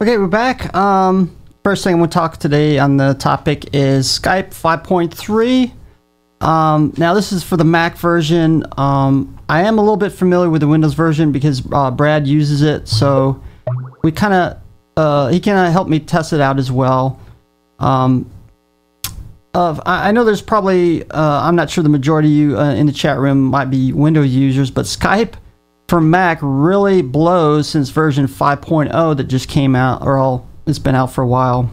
Okay, we're back. First thing I'm going to talk today on the topic is Skype 5.3. Now this is for the Mac version. I am a little bit familiar with the Windows version because Brad uses it, so we he kind of helped me test it out as well. I know there's probably, I'm not sure the majority of you in the chat room might be Windows users, but Skype for Mac really blows since version 5.0 that just came out, it's been out for a while.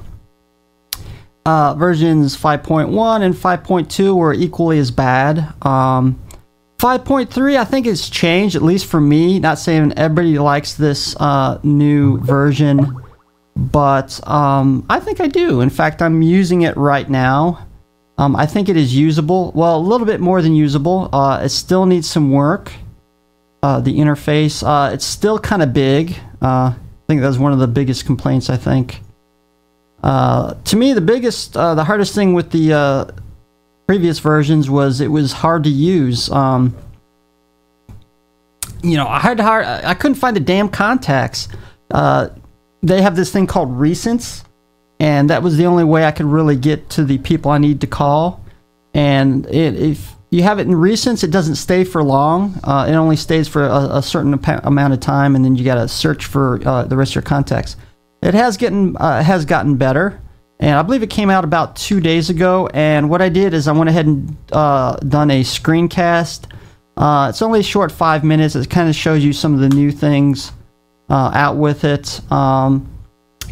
Versions 5.1 and 5.2 were equally as bad. 5.3 I think it's changed, at least for me. Not saying everybody likes this new version, but I think I do. In fact, I'm using it right now. I think it is usable. Well, a little bit more than usable. It still needs some work. The interface, it's still kind of big. I think that was one of the biggest complaints, I think. To me, the hardest thing with the previous versions was it was hard to use. I couldn't find the damn contacts. They have this thing called Recents, and that was the only way I could really get to the people I need to call. And if you have it in Recents, it doesn't stay for long. It only stays for a certain amount of time, and then you got to search for the rest of your contacts. It has gotten better, and I believe it came out about 2 days ago. And what I did is I went ahead and done a screencast. It's only a short 5 minutes. It kind of shows you some of the new things out with it.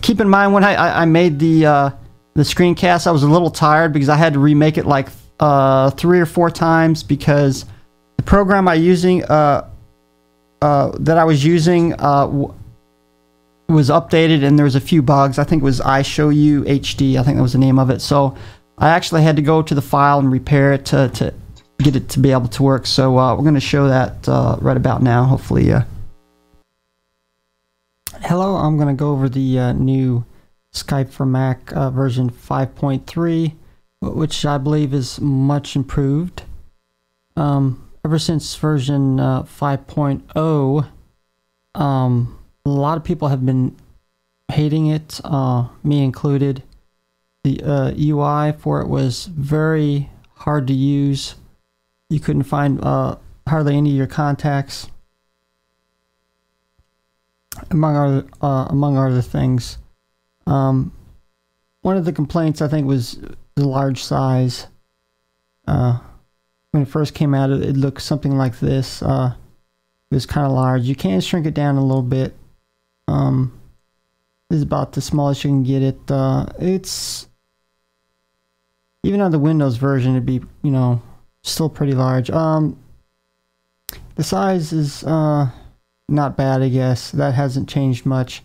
Keep in mind when I made the screencast, I was a little tired because I had to remake it like 3 or 4 times because the program that I was using was updated and there was a few bugs. I think it was I Show You HD. I think that was the name of it. So I actually had to go to the file and repair it to get it to be able to work. So we're going to show that right about now, hopefully. Hello, I'm going to go over the new Skype for Mac version 5.3, which I believe is much improved. Ever since version 5.0, a lot of people have been hating it, me included. The UI for it was very hard to use. You couldn't find hardly any of your contacts, among other things. One of the complaints I think was the large size. When it first came out, it looked something like this. It was kind of large. You can shrink it down a little bit. This is about the smallest you can get it. It's even on the Windows version, it'd be, still pretty large. The size is not bad, I guess. That hasn't changed much,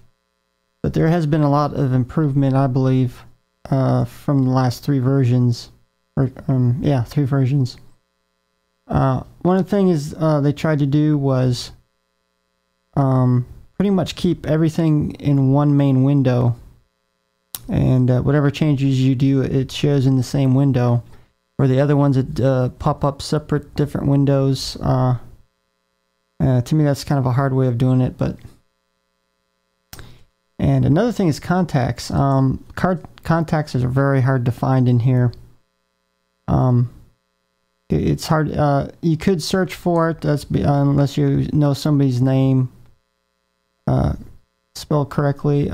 but there has been a lot of improvement, I believe, from the last 3 versions. 3 versions. One of the things they tried to do was pretty much keep everything in one main window, and whatever changes you do, it shows in the same window. For the other ones that pop up separate, different windows. To me, that's kind of a hard way of doing it. And another thing is contacts. Contacts are very hard to find in here. It's hard. You could search for it. Unless you know somebody's name spelled correctly.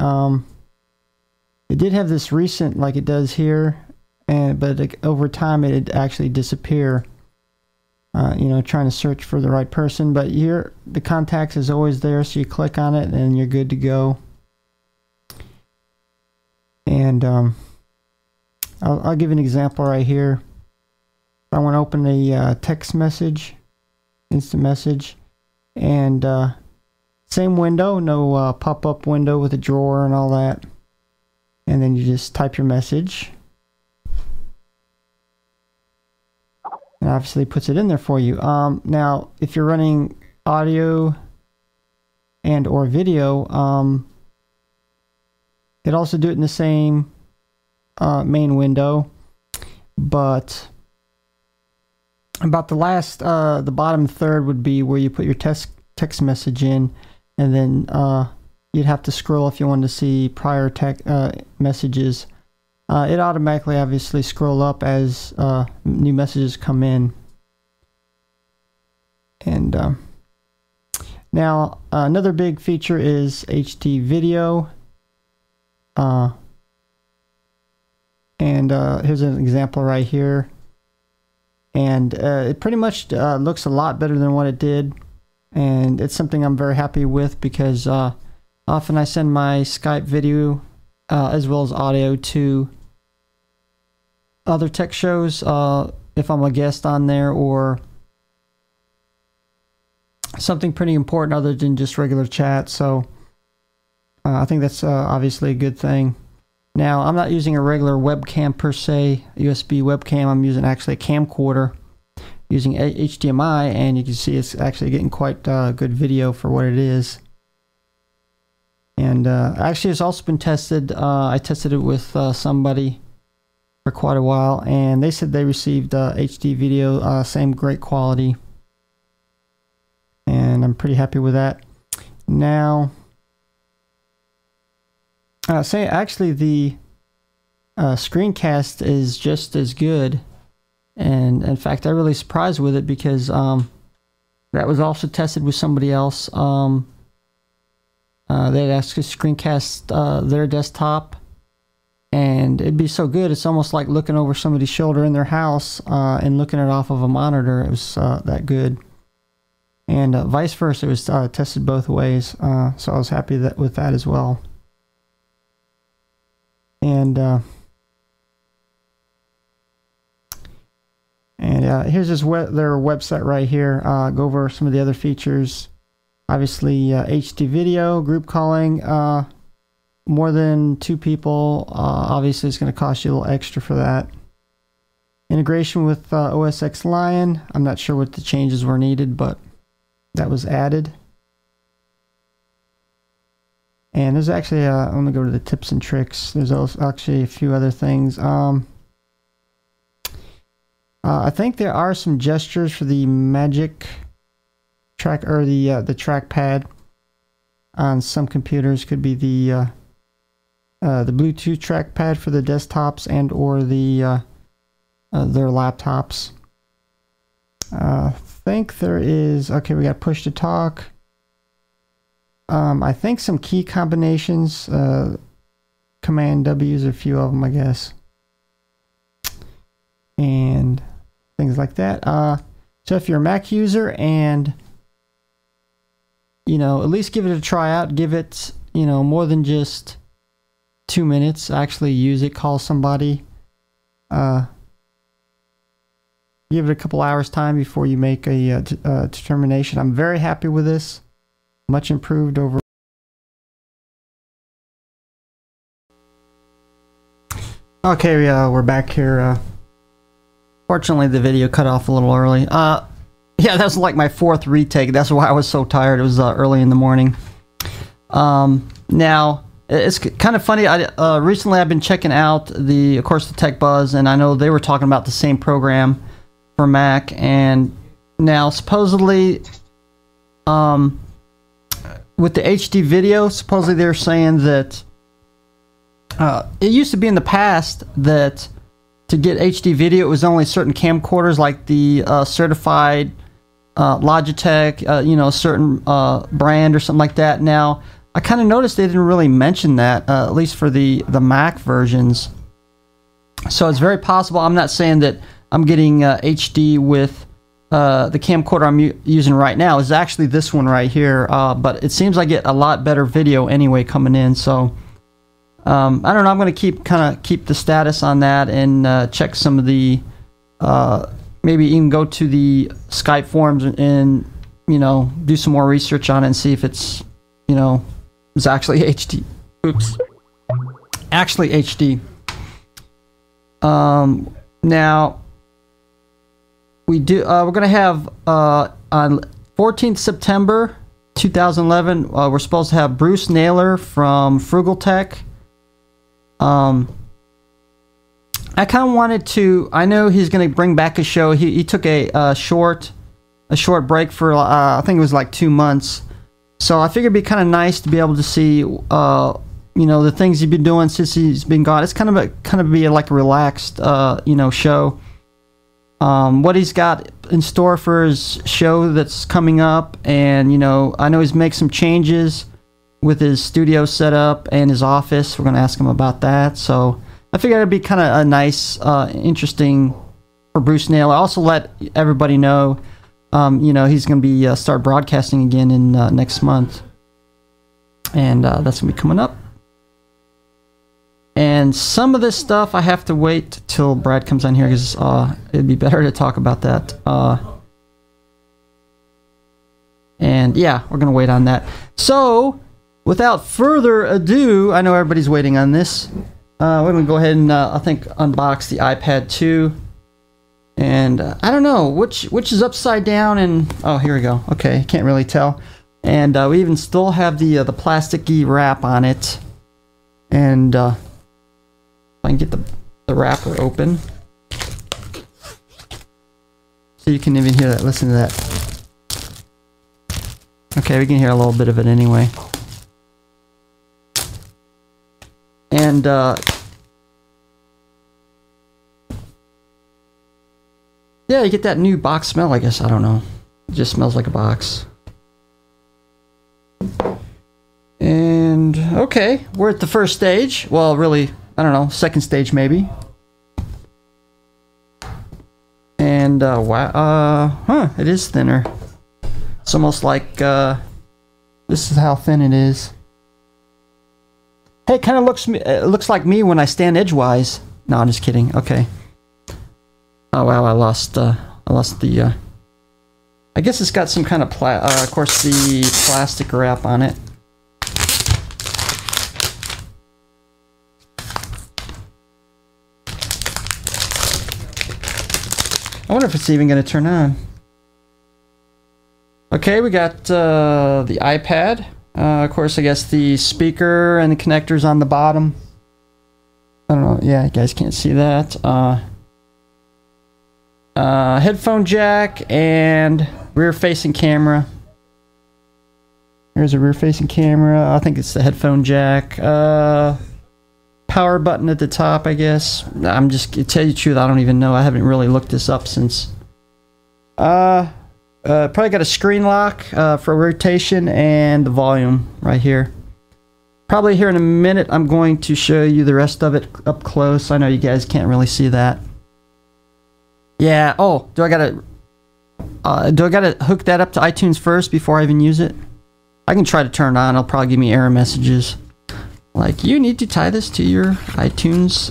It did have this recent, like it does here, but over time it'd actually disappear. Trying to search for the right person. But here, the contacts is always there, so you click on it and you're good to go. And I'll give an example right here. I want to open a text message, instant message, and same window, no pop-up window with a drawer and all that. And then you just type your message. And obviously puts it in there for you. Now, if you're running audio and or video, it also do it in the same main window, but about the bottom third would be where you put your text message in, and then you'd have to scroll if you wanted to see prior messages. It automatically obviously scroll up as new messages come in. And now another big feature is HD video. And here's an example right here. And it pretty much looks a lot better than what it did. And it's something I'm very happy with because often I send my Skype video as well as audio to other tech shows if I'm a guest on there, or something pretty important other than just regular chat. So I think that's obviously a good thing. Now, I'm not using a regular webcam per se, USB webcam. I'm using actually a camcorder using HDMI, and you can see it's actually getting quite good video for what it is. And actually, it's also been tested. I tested it with somebody for quite a while, and they said they received HD video, same great quality. And I'm pretty happy with that. Now, actually the screencast is just as good, and in fact I'm really surprised with it because that was also tested with somebody else. They'd actually screencast their desktop, and it'd be so good it's almost like looking over somebody's shoulder in their house and looking at it off of a monitor. It was that good. And vice versa, it was tested both ways, so I was happy with that as well. And here's their website right here. Go over some of the other features. Obviously, HD video, group calling, more than 2 people. Obviously, it's going to cost you a little extra for that. Integration with OS X Lion. I'm not sure what the changes were needed, but that was added. And there's actually, I'm going to go to the tips and tricks. There's also actually a few other things. I think there are some gestures for the Magic Track, or the trackpad on some computers. Could be the Bluetooth trackpad for the desktops and or their laptops. I think there is. Okay, we got push to talk. I think some key combinations, Command W's, a few of them, I guess, and things like that. So if you're a Mac user and at least give it a try out, give it more than just 2 minutes. Actually use it. Call somebody. Give it a couple hours time before you make a determination. I'm very happy with this. Much improved over. Okay, we're back here. Fortunately, the video cut off a little early. Yeah, that was like my 4th retake. That's why I was so tired. It was early in the morning. Now, it's kind of funny. Recently I've been checking out of course, the Tech Buzz, and I know they were talking about the same program for Mac, and now supposedly, with the HD video, supposedly they're saying that it used to be in the past that to get HD video, it was only certain camcorders, like the certified Logitech, certain brand or something like that. Now, I kind of noticed they didn't really mention that, at least for the Mac versions. So it's very possible. I'm not saying that I'm getting HD with the camcorder I'm using right now. Is actually this one right here, but it seems I get a lot better video anyway coming in. So I don't know. I'm going to keep the status on that and check some of the maybe even go to the Skype forums and do some more research on it and see if it's it's actually HD. Oops, actually HD. Now we're going to have on 14th September 2011, we're supposed to have Bruce Naylor from Frugal Tech. I kind of wanted to. I know he's going to bring back a show. He took a short break for I think it was like 2 months. So I figured it'd be kind of nice to be able to see, you know, the things he's been doing since he's been gone. It's kind of be like a relaxed, you know, show. What he's got in store for his show that's coming up, and you know, I know he's making some changes with his studio setup and his office. We're gonna ask him about that. So I figured it'd be kind of a nice, interesting for Bruce Naylor. I also let everybody know, you know, he's gonna be start broadcasting again in next month, and that's gonna be coming up. And some of this stuff I have to wait till Brad comes on here, because it'd be better to talk about that. And yeah, we're gonna wait on that. So without further ado, I know everybody's waiting on this. We're gonna go ahead and I think unbox the iPad 2. And I don't know which is upside down, and oh, here we go. Okay, can't really tell. And we even still have the plasticky wrap on it. And if I can get the wrapper open, so you can even hear that. Listen to that. Okay, we can hear a little bit of it anyway. And yeah, you get that new box smell, I guess. I don't know. It just smells like a box. And okay, we're at the first stage. Well, really, I don't know, second stage maybe. And wow, it is thinner. It's almost like this is how thin it is. Hey, it kind of looks like me when I stand edgewise. No, I'm just kidding. Okay. Oh wow, I lost the. I guess it's got some kind of of course, the plastic wrap on it. I wonder if it's even going to turn on. Okay, we got the iPad. Of course, I guess the speaker and the connectors on the bottom. I don't know. Yeah, you guys can't see that. Headphone jack and rear-facing camera. There's a rear-facing camera. I think it's the headphone jack. Power button at the top, I guess. I'm just, to tell you the truth, I don't even know. I haven't really looked this up since. Probably got a screen lock for rotation and the volume right here. Probably here in a minute I'm going to show you the rest of it up close. I know you guys can't really see that. Yeah. Oh, do I gotta hook that up to iTunes first before I even use it? I can try to turn it on. It'll probably give me error messages. Like, you need to tie this to your iTunes,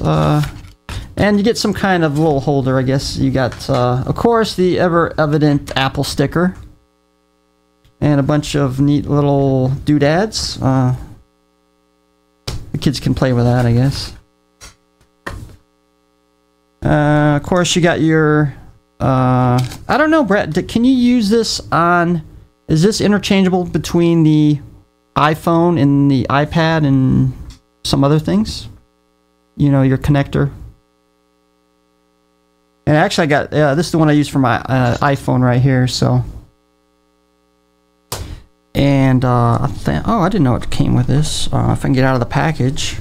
and you get some kind of little holder, I guess. You got, of course, the ever-evident Apple sticker, and a bunch of neat little doodads. The kids can play with that, I guess. Of course, you got your, I don't know, Brett, can you use this on, is this interchangeable between the iPhone and the iPad and some other things? You know, your connector. And actually I got, this is the one I use for my iPhone right here, so. And I think, oh, I didn't know it came with this. If I can get out of the package.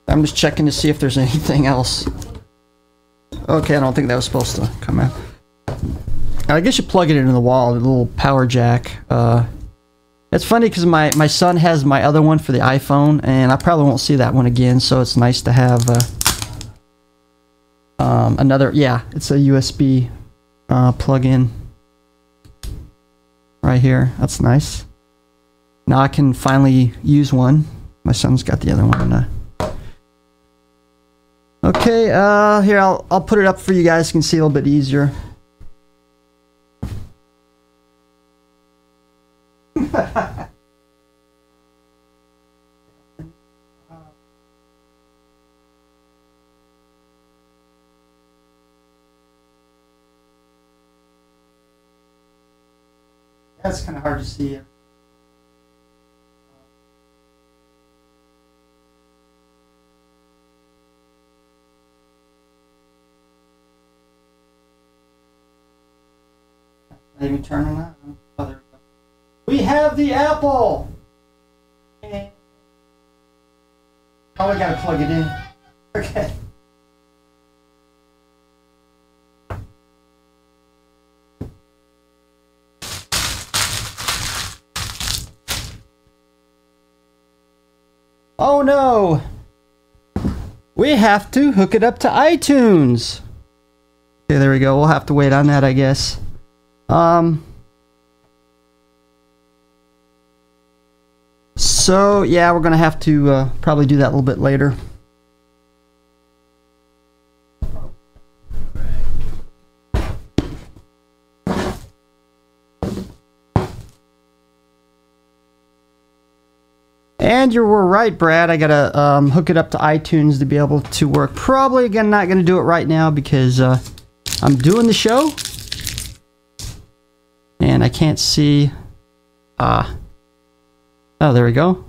I'm just checking to see if there's anything else. Okay, I don't think that was supposed to come out. I guess you plug it into the wall, the little power jack. It's funny because my son has my other one for the iPhone, and I probably won't see that one again, so it's nice to have another, yeah, it's a USB plug-in right here. That's nice. Now I can finally use one. My son's got the other one. Okay, here, I'll put it up for you guys so you can see a little bit easier. That's kind of hard to see. Maybe turn on that. Oh, there we go. We have the Apple. Oh, we gotta plug it in. Okay. Oh no! We have to hook it up to iTunes. Okay, there we go. We'll have to wait on that, I guess. So yeah, we're gonna have to probably do that a little bit later. And you were right, Brad. I gotta hook it up to iTunes to be able to work. Probably again, not gonna do it right now because I'm doing the show and I can't see. Oh, there we go.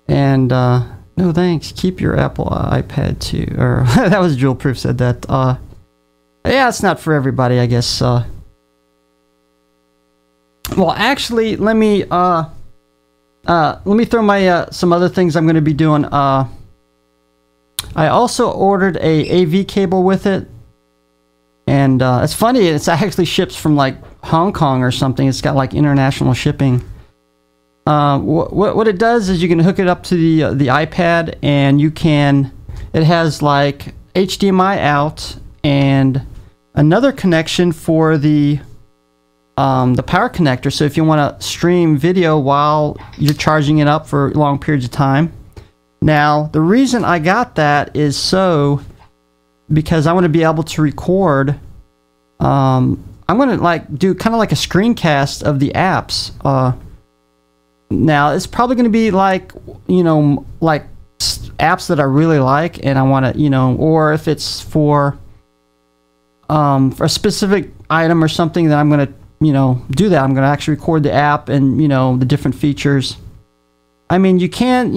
And no thanks. Keep your Apple iPad too. Or that was Jewel Proof said that. Yeah, it's not for everybody, I guess. Well, actually, let me throw my some other things I'm going to be doing. I also ordered a AV cable with it, and it's funny. It's actually ships from like Hong Kong or something. It's got like international shipping. What it does is you can hook it up to the iPad, and you can. It has like HDMI out and another connection for the power connector. So if you want to stream video while you're charging it up for long periods of time. Now, the reason I got that is because I want to be able to record. I'm going to like do kind of like a screencast of the apps. Now, it's probably going to be like, like apps that I really like, and I want to, or if it's for a specific item or something that I'm going to do that. I'm going to actually record the app and, the different features. I mean, you can,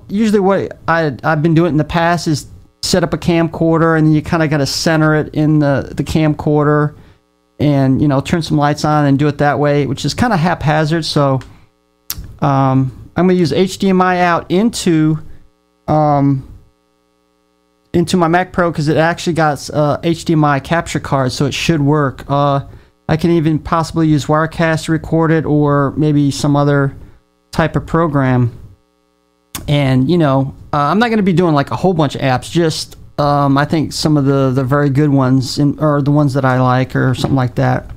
usually what I've been doing in the past is set up a camcorder, and then you kind of got to center it in the camcorder and, turn some lights on and do it that way, which is kind of haphazard. So I'm going to use HDMI out into my Mac Pro because it actually got HDMI capture card, so it should work. I can even possibly use Wirecast to record it, or maybe some other type of program. And, I'm not going to be doing like a whole bunch of apps, just I think some of the very good ones, or the ones that I like, or something like that.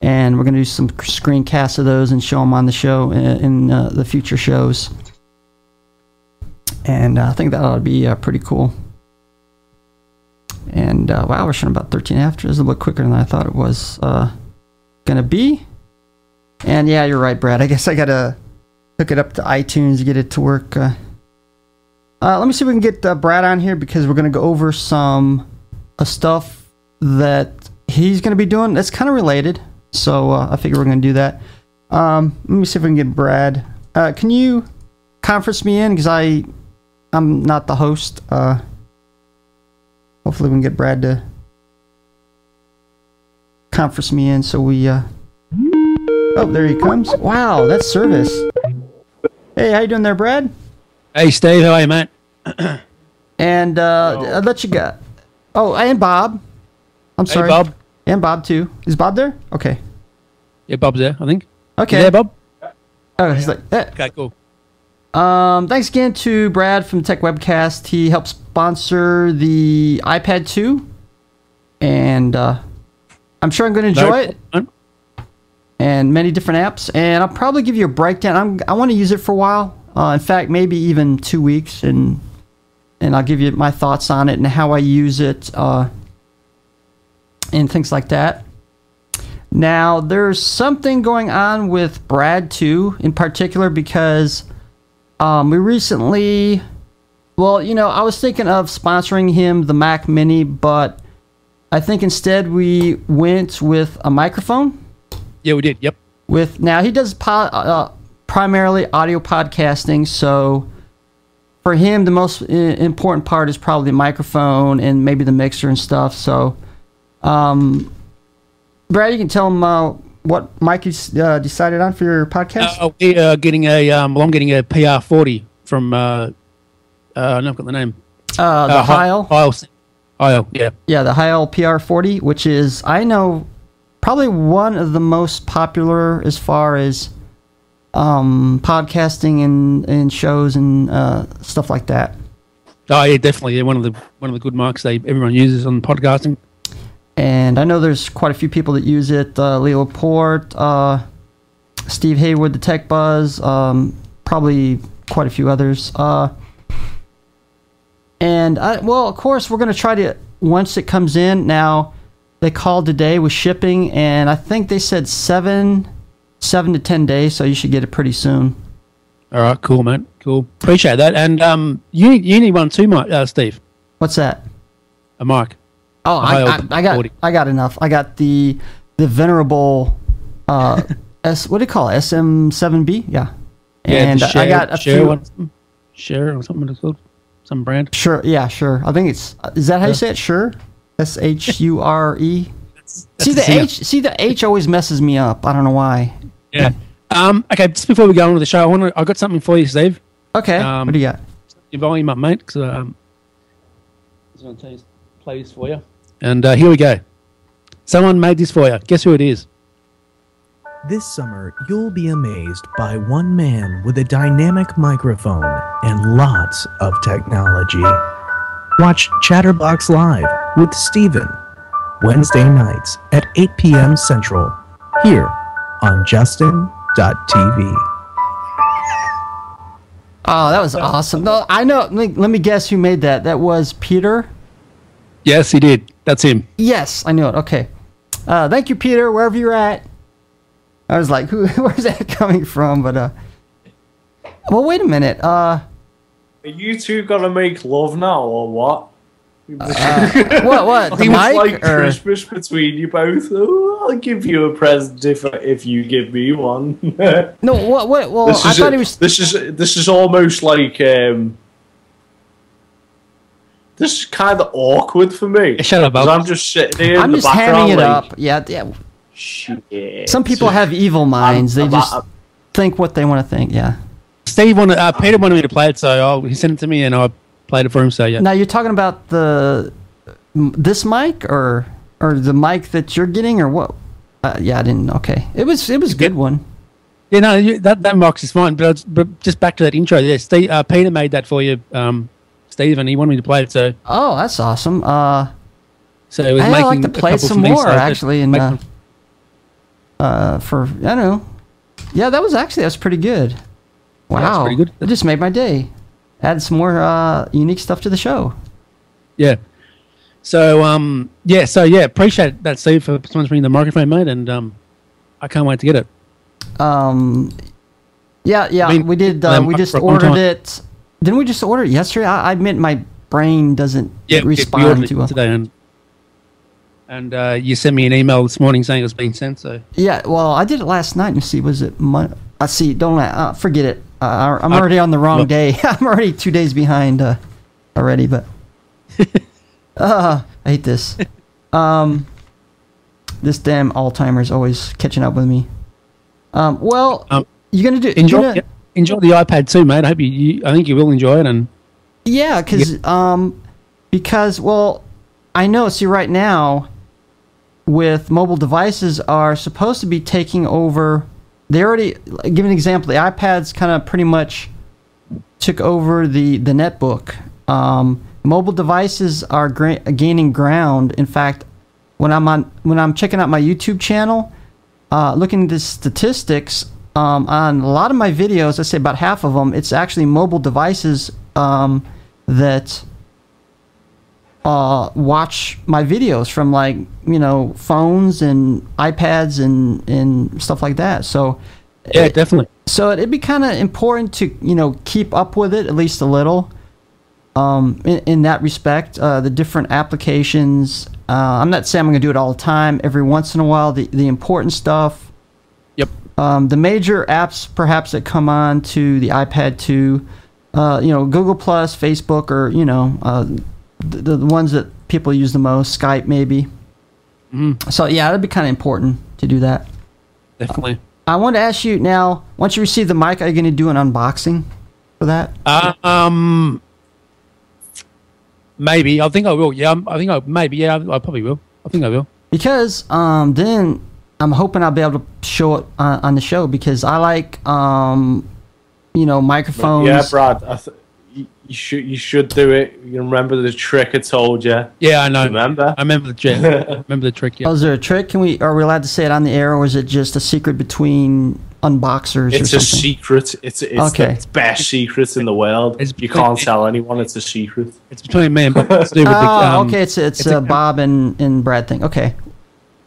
And we're going to do some screencasts of those and show them on the show in the future shows. And I think that ought to be pretty cool. And wow, we're showing about 13 after. It's a little bit quicker than I thought it was gonna be. And yeah, you're right, Brad. I guess I gotta hook it up to iTunes to get it to work. Let me see if we can get Brad on here, because we're gonna go over some stuff that he's gonna be doing that's kind of related. So I figure we're gonna do that. Let me see if we can get Brad. Can you conference me in, because I'm not the host. Hopefully we can get Brad to conference me in, so we oh, there he comes. Wow, that's service. Hey, how you doing there, Brad? Hey, Steve, how are you, mate? And I'll let you go. Oh, and Bob. I'm sorry. Hey, Bob. And Bob too. Is Bob there? Okay. Yeah, Bob's there, I think. Okay. You there, Bob? Oh, he's like, eh. Okay, cool. Thanks again to Brad from Tech Webcast. He helped sponsor the iPad 2, and I'm sure I'm going to enjoy it. And many different apps, and I'll probably give you a breakdown. I want to use it for a while. In fact, maybe even 2 weeks, and I'll give you my thoughts on it and how I use it, and things like that. Now, there's something going on with Brad too, in particular, because we recently, well, I was thinking of sponsoring him the Mac Mini, but I think instead we went with a microphone. Yeah, we did. Yep. Now he does primarily audio podcasting, so for him the most important part is probably the microphone and maybe the mixer and stuff. So Brad, you can tell them what mic you decided on for your podcast. We are getting I'm getting a PR40 from I've got the name. The Heil, yeah. Yeah, the Heil PR40, which is, I know, probably one of the most popular as far as podcasting and shows and stuff like that. Oh yeah, definitely. Yeah, one of the good mics everyone uses on podcasting. And I know there's quite a few people that use it. Leo Laporte, Steve Haywood, the Tech Buzz, probably quite a few others. Well, of course, we're going to try to, once it comes in. Now, they called today with shipping, and I think they said 7 to 10 days, so you should get it pretty soon. All right, cool, man. Cool. Appreciate that. And you need one too, Steve. What's that? A mic. Oh, I got enough. I got the venerable what do you call it? SM7B? Yeah. And I got a few. Share or something it's called. Some brand. Sure. Yeah. Sure. I think it's. Is that how you say it? Sure. SHURE. See the H always messes me up. I don't know why. Yeah. Okay. Just before we go on with the show, I got something for you, Steve. Okay. What do you got? Your volume up, mate. Because I was going to play this for you. And here we go. Someone made this for you. Guess who it is? This summer, you'll be amazed by one man with a dynamic microphone and lots of technology. Watch Chatterbox Live with Steven, Wednesday nights at 8 p.m. Central, here on Justin.tv. Oh, that was awesome. No, I know. Let me guess who made that. That was Peter? Yes, he did. That's him. Yes, I knew it. Okay. Thank you, Peter, wherever you're at. I was like, where's that coming from? But, well, wait a minute. Are you two gonna make love now, or what? What? The mic? Like Christmas between you both. Oh, I'll give you a present if you give me one. No, what? Well, I thought he was. This is almost like this is kind of awkward for me. Shut up! I'm just sitting here. I'm in the just background, hamming it like, up. Yeah. Shit. Some people have evil minds. They just think what they want to think. Yeah. Steve Peter wanted me to play it, so he sent it to me, and I played it for him. So yeah. Now you're talking about this mic or the mic that you're getting or what? Yeah, I didn't. Okay, it was a good one. Yeah, no, that box is fine. But just back to that intro. Yeah, Steve, Peter made that for you, Steve, and he wanted me to play it. So. Oh, that's awesome. So it was I'd like to play some more actually, and for I don't know. Yeah, that was pretty good. Wow, yeah, pretty good. It just made my day. Add some more unique stuff to the show. Yeah. So appreciate that, Steve, for sponsoring the microphone, mate, and I can't wait to get it. Yeah, I mean, we did. We just ordered it. Didn't we just order it yesterday? I admit my brain doesn't respond to today, and you sent me an email this morning saying it was being sent. So yeah, well, I did it last night. And see, was it Monday? I see. Don't forget it. I'm already on the wrong day. I'm already 2 days behind already, but I hate this. This damn Alzheimer's always catching up with me. You're gonna do enjoy the iPad too, mate. I hope I think you will enjoy it, and yeah, because I know. See, right now, with mobile devices are supposed to be taking over. They already give an example. The iPads kind of pretty much took over the netbook. Mobile devices are gaining ground. In fact, when I'm checking out my YouTube channel, looking at the statistics on a lot of my videos, I say about half of them, it's actually mobile devices that watch my videos from, like, phones and iPads and stuff like that. So yeah, definitely. So it'd be kind of important to keep up with it at least a little. In that respect, the different applications. I'm not saying I'm going to do it all the time. Every once in a while, the important stuff. Yep. The major apps perhaps that come on to the iPad 2, Google Plus, Facebook, or the ones that people use the most, Skype maybe. So yeah, that'd be kind of important to do that. Definitely. I wanted to ask you now. Once you receive the mic, are you going to do an unboxing for that? Maybe. I think I will. Yeah. Maybe. Yeah. I probably will. I think I will. Because then I'm hoping I'll be able to show it on the show, because I like microphones. Yeah, Brad. You should do it. You remember the trick I told you? Yeah, I know. Remember? I remember the trick. Yeah. Oh, is there a trick? Are we allowed to say it on the air, or is it just a secret between unboxers? It's or a something? secret. It's okay. the best secret in the world. You can't tell anyone. It's a secret. It's between me and Bob. It's to do with okay. It's a Bob and Brad thing. Okay.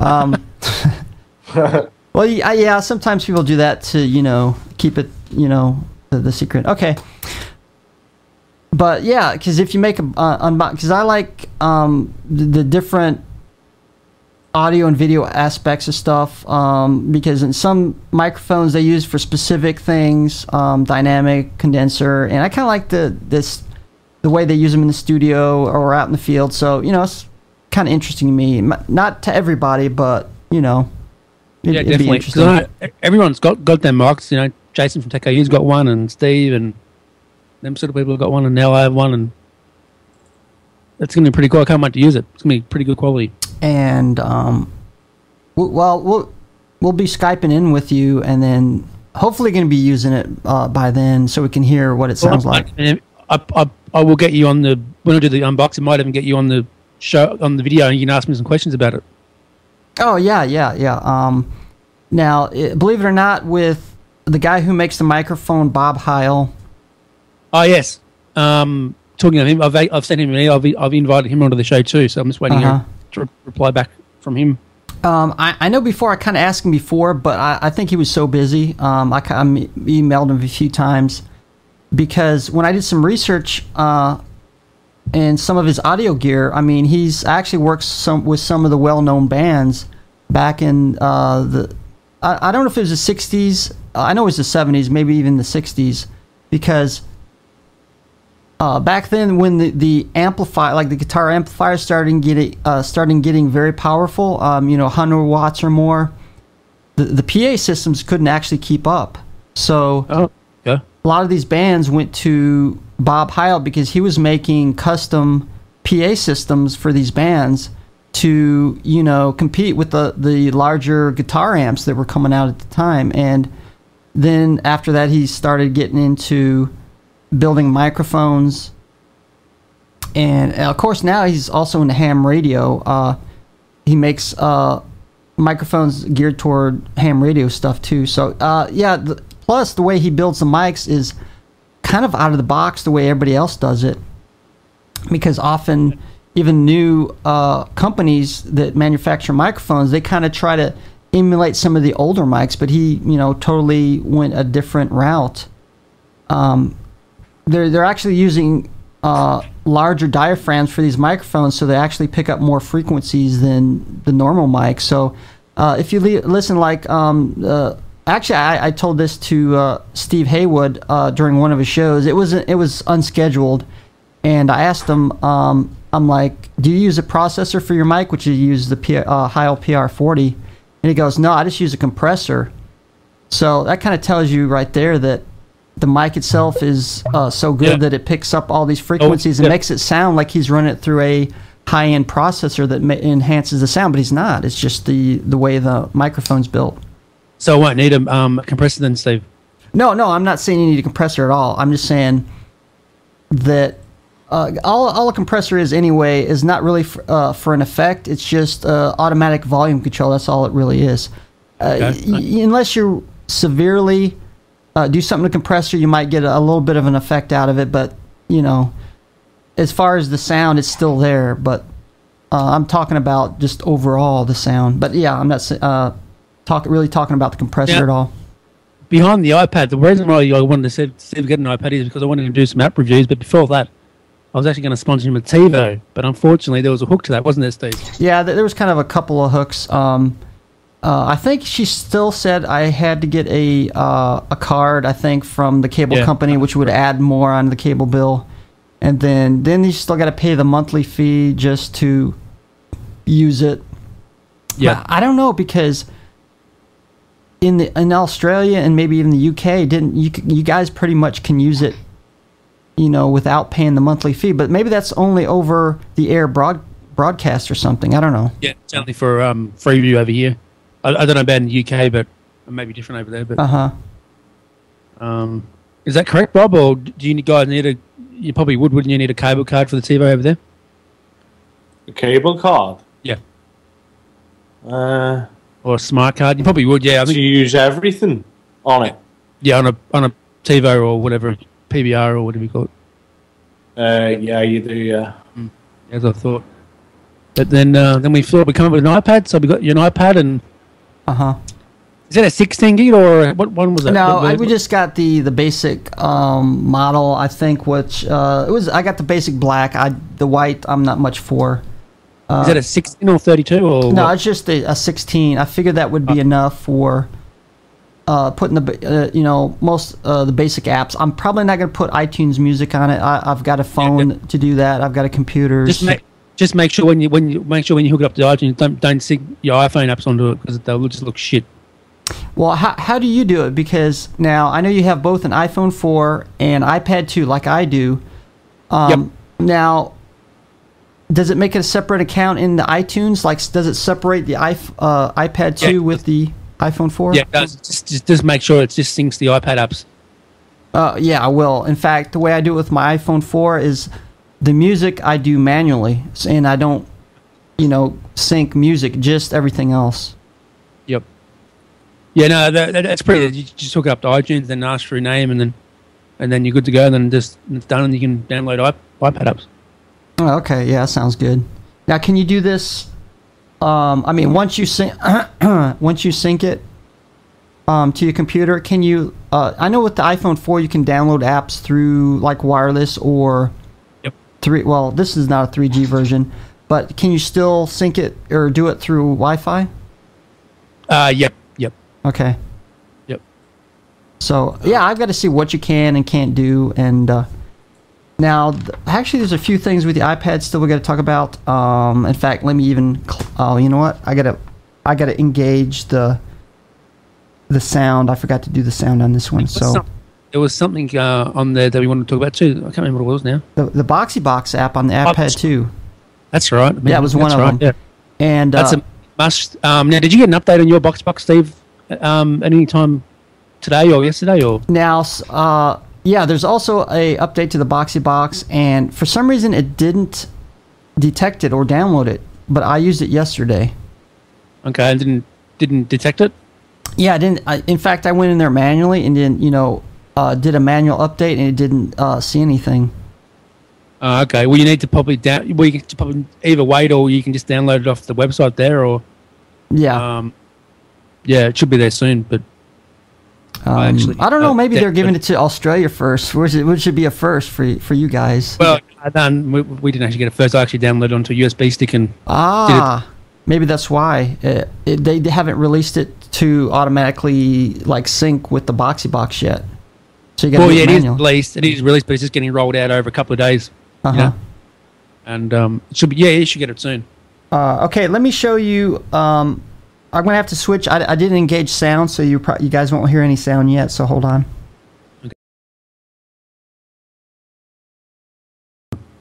Well, yeah. Sometimes people do that to keep it the secret. Okay. But yeah, because if you make unbox, because I like the different audio and video aspects of stuff, because in some microphones they use for specific things, dynamic, condenser, and I kind of like the way they use them in the studio or out in the field. So it's kind of interesting to me. Not to everybody, but yeah, it'd definitely. be interesting. Everyone's got their mics. Jason from TechOU's got one, and Steve and them sort of people have got one, and now I have one, and it's going to be pretty cool. I can't wait to use it. It's going to be pretty good quality. And we'll be Skyping in with you, and then hopefully going to be using it by then, so we can hear what it sounds like. I will get you on when I do the unboxing. Might even get you on the show, on the video, and you can ask me some questions about it. Oh yeah. Now, believe it or not, with the guy who makes the microphone, Bob Heil. Oh yes. Talking of him, I've sent him an email. I've invited him onto the show too, so I'm just waiting to reply back from him. I know before I kind of asked him before, but I think he was so busy. I emailed him a few times, because when I did some research and some of his audio gear, I mean, he's actually works with some of the well-known bands back in I don't know if it was the 60s. I know it was the 70s, maybe even the 60s, because back then when the amplifier, like the guitar amplifier, started getting very powerful, 100 watts or more, the PA systems couldn't actually keep up. So a lot of these bands went to Bob Heil, because he was making custom PA systems for these bands to compete with the larger guitar amps that were coming out at the time. And then after that, he started getting into building microphones, and of course now he's also into ham radio. He makes microphones geared toward ham radio stuff too. So plus the way he builds the mics is kind of out of the box the way everybody else does it, because often even new companies that manufacture microphones, they kind of try to emulate some of the older mics, but he totally went a different route. They're actually using larger diaphragms for these microphones, so they actually pick up more frequencies than the normal mic. So if you listen, like actually, I told this to Steve Haywood during one of his shows. It was unscheduled, and I asked him, I'm like, do you use a processor for your mic, which you use the Heil PR40? And he goes, no, I just use a compressor. So that kind of tells you right there that the mic itself is so good that it picks up all these frequencies and makes it sound like he's running it through a high-end processor that enhances the sound, but he's not. It's just the way the microphone's built. So I won't need a compressor then, Steve? No, I'm not saying you need a compressor at all. I'm just saying that all a compressor is anyway is not really for an effect. It's just automatic volume control. That's all it really is. Unless you're severely do something to the compressor, you might get a little bit of an effect out of it, but as far as the sound, it's still there. But I'm talking about just overall the sound. But yeah, I'm not really talking about the compressor at all. Behind the iPad, the reason why I wanted to Steve get an iPad is because I wanted to do some app reviews, but before that, I was actually going to sponsor him a TiVo, but unfortunately there was a hook to that, wasn't there, Steve? Yeah, there was kind of a couple of hooks. I think she still said I had to get a card, I think, from the cable company, which would add more on the cable bill. And then you still got to pay the monthly fee just to use it. Yeah. I don't know, because in Australia and maybe even the UK, you guys pretty much can use it, without paying the monthly fee. But maybe that's only over the air broadcast or something. I don't know. Yeah, it's only for free view over here. I don't know about in the UK, but it may be different over there. But is that correct, Rob? Or do you guys need you probably wouldn't you need a cable card for the TV over there? A cable card? Yeah. Or a smart card? You probably would, yeah. I think you use everything on it. Yeah, on a TiVo or whatever, PBR or whatever you call it. Yeah, you do, yeah. As I thought. But then we thought we'd come up with an iPad, so we got an iPad and... Is that a 16 gig or what one was that? No, we just got the basic model, I think, which I got the basic black. The white I'm not much for. Is that a 16 or 32 or no? what? It's just a 16. I figured that would be enough for putting the most the basic apps. I'm probably not going to put iTunes Music on it. I've got a phone to do that. I've got a computer. Just make sure when you hook it up to iTunes, don't sync your iPhone apps onto it, because they'll just look shit. Well, how do you do it? Because now I know you have both an iPhone 4 and iPad 2, like I do. Now, does it make it a separate account in the iTunes? Like, does it separate the iPad 2 with the iPhone 4? Yeah, it does. Just make sure it just syncs the iPad apps. Yeah, I will. In fact, the way I do it with my iPhone 4 is the music I do manually, and I don't, sync music, just everything else. Yep. Yeah, no, that's pretty. You just hook it up to iTunes, then ask for your name, and then you're good to go. And then it's done, and you can download iPad apps. Oh, okay, yeah, that sounds good. Now, can you do this? Once you sync it to your computer, can you? I know with the iPhone 4, you can download apps through like wireless or 3. Well, this is not a 3G version, but can you still sync it or do it through Wi-Fi? Yep. Okay. Yep. So yeah, I've got to see what you can and can't do, and now actually there's a few things with the iPad still we got to talk about. In fact, let me even. You know what? I gotta engage the sound. I forgot to do the sound on this one. There was something on there that we wanted to talk about too. I can't remember what it was now. The Boxee Box app on the iPad 2. That's right. That was one of them. Yeah. And that's a must. Now, did you get an update on your Box, Steve? Any time today or yesterday or now? Yeah, there's also a update to the Boxee Box, and for some reason it didn't detect it or download it, but I used it yesterday. Okay, and didn't detect it? Yeah, I didn't. In fact, I went in there manually and then did a manual update, and it didn't see anything. Okay, well you need to probably you can probably either wait or you can just download it off the website there, or yeah, it should be there soon, but I don't know. Maybe they're giving it to Australia first, which should be a first for you guys. Well, we didn't actually get it first. I actually downloaded it onto a USB stick and maybe that's why they haven't released it to automatically like sync with the Boxee Box yet. So you got it is released. It is released, but it's just getting rolled out over a couple of days. And it should be. Yeah, you should get it soon. Okay, let me show you. I'm gonna have to switch. I didn't engage sound, so you guys won't hear any sound yet. So hold on. Okay.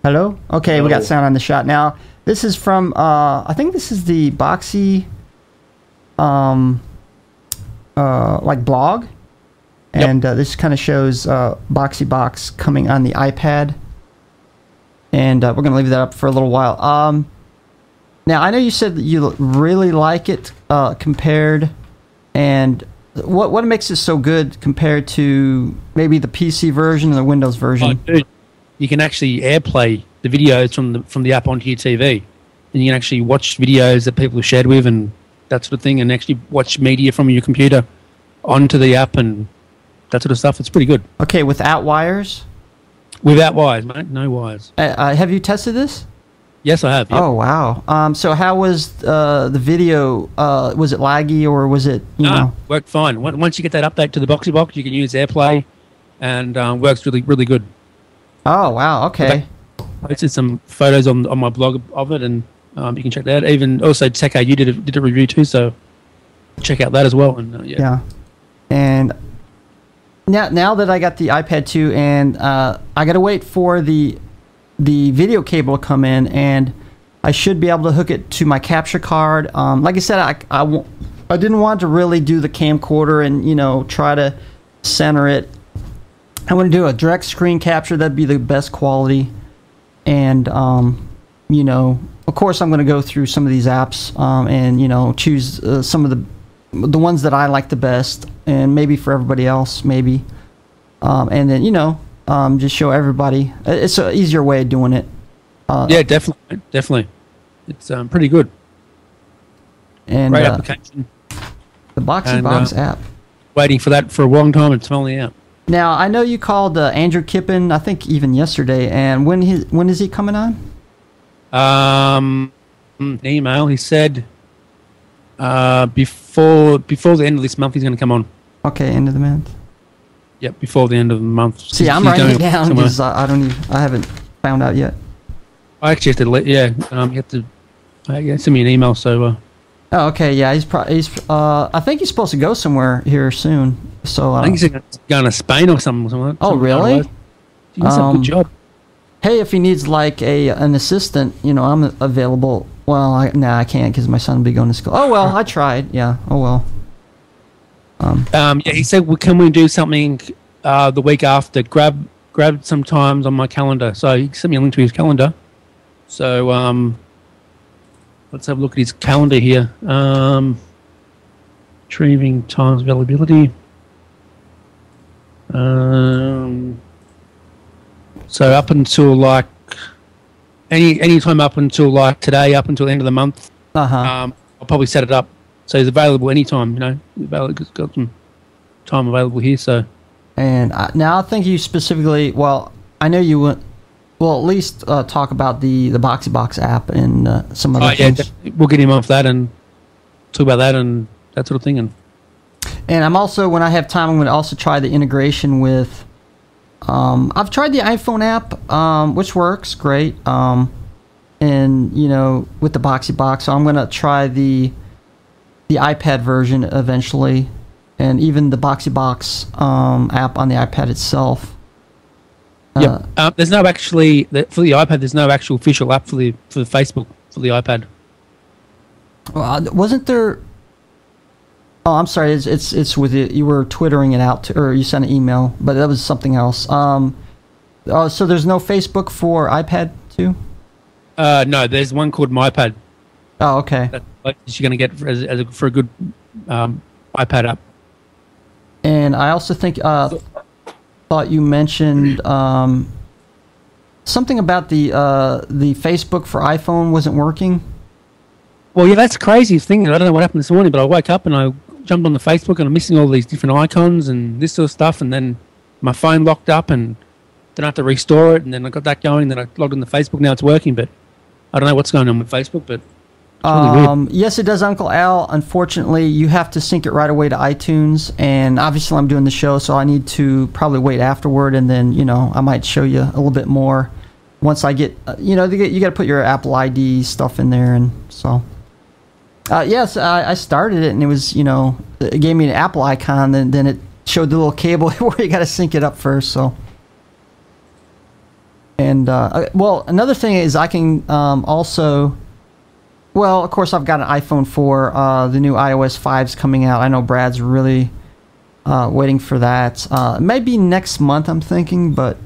Hello. Okay, we got sound on the shot now. This is from. I think this is the Boxee. Like blog, and this kind of shows Boxee Box coming on the iPad, and we're gonna leave that up for a little while. Now, I know you said that you really like it compared, and what makes it so good compared to maybe the PC version or the Windows version? Oh, dude, you can actually AirPlay the videos from the app onto your TV, and you can actually watch videos that people have shared with and that sort of thing, and actually watch media from your computer onto the app and that sort of stuff. It's pretty good. Okay, without wires? Without wires, mate. No wires. Have you tested this? Yes, I have. Yep. Oh, wow. So how was the video? Was it laggy or was it, worked fine. Once you get that update to the Boxee Box, you can use AirPlay and works really, really good. Oh, wow. Okay. I posted some photos on my blog of it, and You can check that out. Even also Tech AU did a review too, so check out that as well. And yeah. And now that I got the iPad 2, and I got to wait for the video cable to come in, and I should be able to hook it to my capture card. Like I said, I didn't want to really do the camcorder and try to center it. I want to do a direct screen capture. That'd be the best quality. And of course, I'm going to go through some of these apps and choose some of the ones that I like the best, and maybe for everybody else, maybe. And then just show everybody. It's an easier way of doing it. Yeah, definitely. It's pretty good. And great application. The Boxee Box app. Waiting for that for a long time. It's finally out. Now I know you called Andrew Kippen, I think even yesterday. And when is he coming on? Email. He said before the end of this month he's going to come on. Okay, end of the month. Yep, before the end of the month. See, I'm writing it down because I haven't found out yet. I actually have to you have to send me an email. So. Oh, okay. Yeah, he's I think he's supposed to go somewhere here soon. So I think he's going to Spain or something. Oh, really? He does a good job. Hey, if he needs like an assistant, I'm available. Well, I can't because my son will be going to school. Oh well, I tried. Yeah. Oh well. Yeah, he said, can we do something the week after? Grab some times on my calendar. So he sent me a link to his calendar. So let's have a look at his calendar here. Retrieving times availability. So up until like any time up until like today, up until the end of the month, I'll probably set it up so he's available anytime. Got some time available here. So, and now I think you specifically. Well, I know you went. Well, at least talk about the Boxee Box app and some other things. Yeah, we'll get him off that and talk about that and that sort of thing. And I'm also, when I have time, I'm going to also try the integration with. I've tried the iPhone app, which works great. And with the Boxee Box, so I'm going to try the iPad version eventually, and even the Boxee Box app on the iPad itself. Yeah, there's no actually for the iPad. There's no actual official app for the Facebook for the iPad. Wasn't there? Oh, I'm sorry. It's with you. You were twittering it out or you sent an email, but that was something else. So there's no Facebook for iPad too? No, there's one called MyPad. Oh, okay. That's you're going to get for a good iPad app. And I also think thought you mentioned something about the Facebook for iPhone wasn't working. Well, yeah, that's crazy thing. I don't know what happened this morning, but I woke up and I jumped on the Facebook and I'm missing all these different icons and this sort of stuff, and then my phone locked up and then I had to restore it, and then I got that going, then I logged on the Facebook. Now it's working, but I don't know what's going on with Facebook, but it's really weird. Yes, it does, Uncle Al. Unfortunately, you have to sync it right away to iTunes, and obviously I'm doing the show, so I need to probably wait afterward, and then, I might show you a little bit more once I get, you got to put your Apple ID stuff in there, and so... yes, I started it, and it was, it gave me an Apple icon, and then it showed the little cable where you got to sync it up first, so... And, well, another thing is I can also... Well, of course, I've got an iPhone 4. The new iOS 5's coming out. I know Brad's really waiting for that. Maybe next month, I'm thinking, but...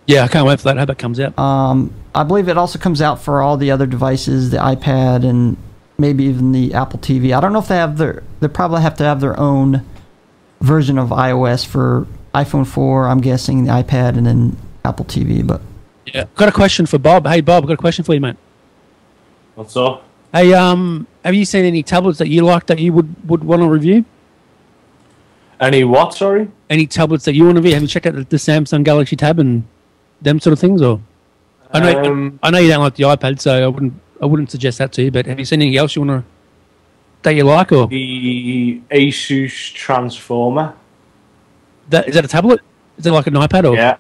Yeah, I can't wait for that. I hope that comes out. I believe it also comes out for all the other devices, the iPad, and maybe even the Apple TV. I don't know if they have they probably have to have their own version of iOS for iPhone 4, I'm guessing, the iPad, and then Apple TV, but... Yeah, got a question for Bob. Hey, Bob, got a question for you, mate. What's up? Hey, have you seen any tablets that you like that you would want to review? Any what, sorry? Any tablets that you want to review? Have you checked out the Samsung Galaxy Tab and them sort of things, or? I know you don't like the iPad, so I wouldn't suggest that to you. But have you seen anything else that you like, or the Asus Transformer? Is that a tablet? Is it like an iPad, or? Yeah,